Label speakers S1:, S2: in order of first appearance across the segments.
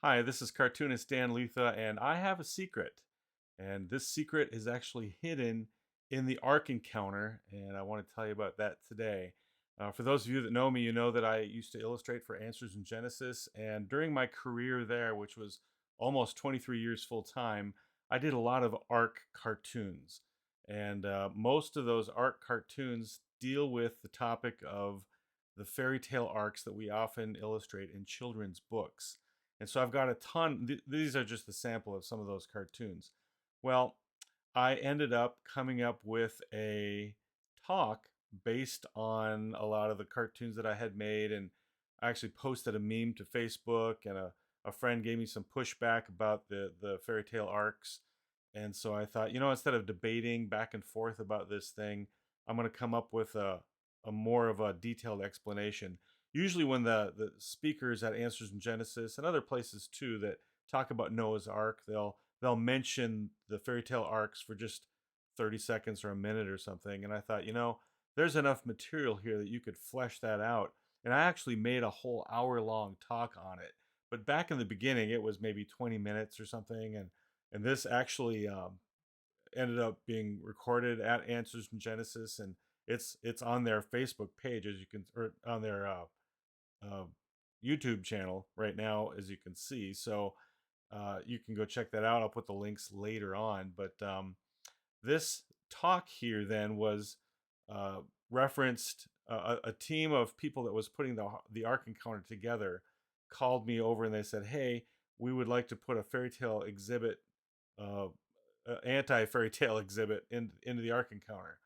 S1: Hi, this is cartoonist Dan Letha, and I have a secret. And this secret is actually hidden in the Ark Encounter, and I want to tell you about that today. For those of you that know me, you know that I used to illustrate for Answers in Genesis, and during my career there, which was almost 23 years full time, I did a lot of Ark cartoons. And most of those Ark cartoons deal with the topic of the fairy tale arcs that we often illustrate in children's books. And so I've got a ton. These are just a sample of some of those cartoons. Well, I ended up coming up with a talk based on a lot of the cartoons that I had made. And I actually posted a meme to Facebook, and a friend gave me some pushback about the fairy tale arcs. And so I thought, instead of debating back and forth about this thing, I'm going to come up with a more of a detailed explanation. Usually, when the speakers at Answers in Genesis and other places too that talk about Noah's Ark, they'll mention the fairy tale arcs for just 30 seconds or a minute or something. And I thought, there's enough material here that you could flesh that out. And I actually made a whole hour-long talk on it. But back in the beginning, it was maybe 20 minutes or something, and this actually ended up being recorded at Answers in Genesis, and it's on their Facebook page, as you can, or on their uh, YouTube channel right now, as you can see. So you can go check that out. I'll put the links later on. But this talk here then was uh, referenced a team of people that was putting the Ark Encounter together called me over, and they said, "Hey, we would like to put a fairy tale exhibit, uh, anti fairy tale exhibit into the Ark Encounter."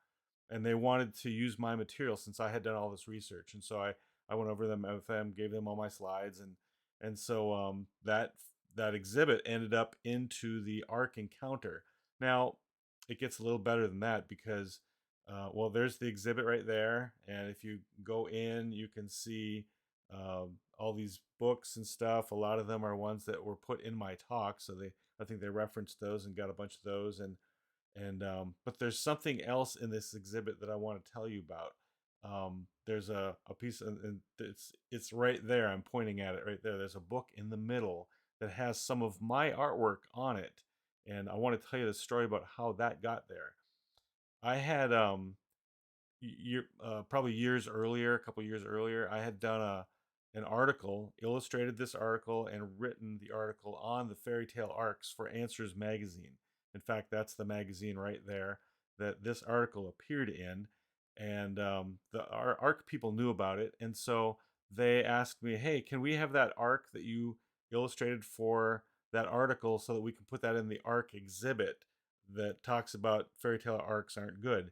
S1: And they wanted to use my material since I had done all this research. And so I went over them with them, gave them all my slides, and so that exhibit ended up into the Ark Encounter. Now it gets a little better than that because well, there's the exhibit right there, and if you go in, you can see all these books and stuff. A lot of them are ones that were put in my talk, so I think they referenced those and got a bunch of those. And but there's something else in this exhibit that I want to tell you about. There's a piece, and it's right there. I'm pointing at it right there. There's a book in the middle that has some of my artwork on it, and I want to tell you the story about how that got there. I had probably years earlier, a couple years earlier, I had done an article, illustrated this article, and written the article on the fairy tale arcs for Answers magazine. In fact, that's the magazine right there that this article appeared in, and our ARC people knew about it, and so they asked me, "Hey, can we have that arc that you illustrated for that article so that we can put that in the ARC exhibit that talks about fairy tale arcs aren't good?"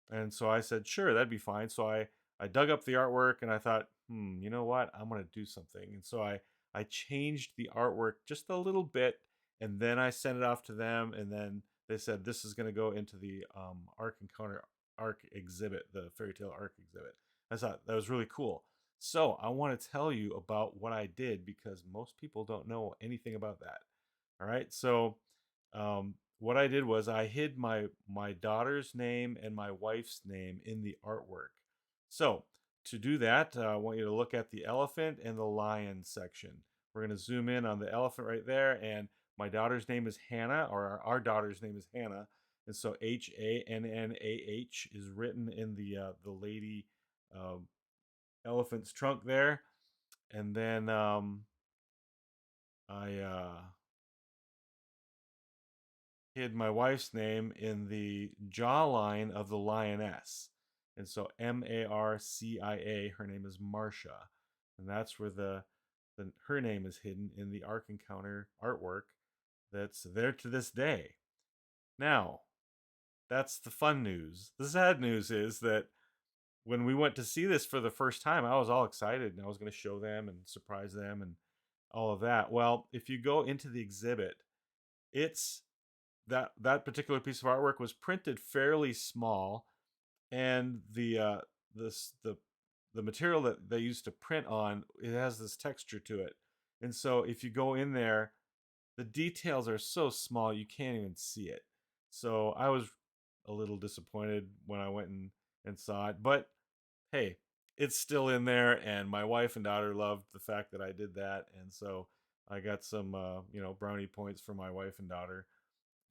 S1: And so I said, sure, that'd be fine. So I dug up the artwork, and I thought, you know what? I'm going to do something. And so I changed the artwork just a little bit, and then I sent it off to them. And then they said, this is going to go into the Ark Encounter Arc exhibit, the fairy tale arc exhibit. I thought that was really cool. So I want to tell you about what I did because most people don't know anything about that. All right. So what I did was I hid my daughter's name and my wife's name in the artwork. So to do that, I want you to look at the elephant and the lion section. We're going to zoom in on the elephant right there, and my daughter's name is Hannah, or our daughter's name is Hannah, and so HANNAH is written in the lady uh, elephant's trunk there, and then I hid my wife's name in the jawline of the lioness. And so Marcia, her name is Marcia. And that's where her name is hidden in the Ark Encounter artwork that's there to this day. Now, that's the fun news. The sad news is that when we went to see this for the first time, I was all excited and I was going to show them and surprise them and all of that. Well, if you go into the exhibit, it's that particular piece of artwork was printed fairly small, and the material that they used to print on, it has this texture to it, and so if you go in there, the details are so small you can't even see it. So I was a little disappointed when I went and saw it, but hey, it's still in there, and my wife and daughter loved the fact that I did that, and so I got some, brownie points for my wife and daughter.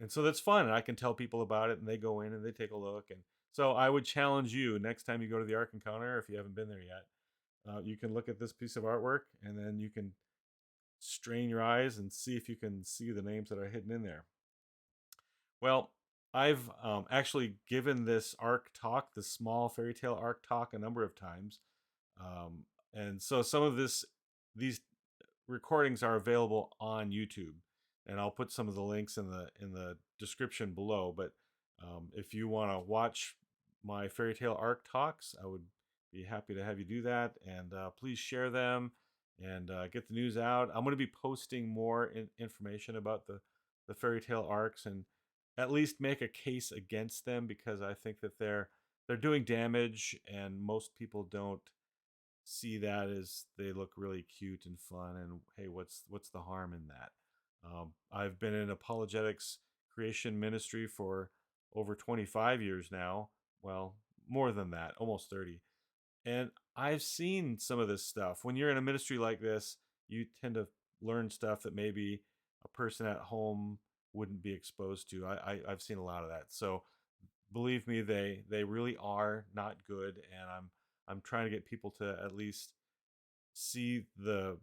S1: And so that's fun. And I can tell people about it and they go in and they take a look. And so I would challenge you next time you go to the Ark Encounter, if you haven't been there yet, you can look at this piece of artwork and then you can strain your eyes and see if you can see the names that are hidden in there. Well, I've actually given this Ark talk, the small fairy tale Ark talk, a number of times. Um, and so some of these recordings are available on YouTube, and I'll put some of the links in the description below. But if you want to watch my fairy tale Ark talks, I would be happy to have you do that. And please share them and get the news out. I'm going to be posting more information about the fairy tale Arks and at least make a case against them because I think that they're doing damage, and most people don't see that as they look really cute and fun. And hey, what's the harm in that? I've been in apologetics creation ministry for over 25 years now. Well, more than that, almost 30. And I've seen some of this stuff. When you're in a ministry like this, you tend to learn stuff that maybe a person at home wouldn't be exposed to. I've seen a lot of that. So believe me, they really are not good, and I'm trying to get people to at least see the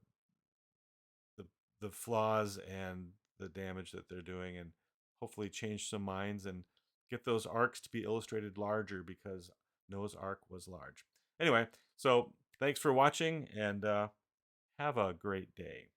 S1: the flaws and the damage that they're doing, and hopefully change some minds and get those arcs to be illustrated larger because Noah's Ark was large. Anyway, so thanks for watching, and have a great day.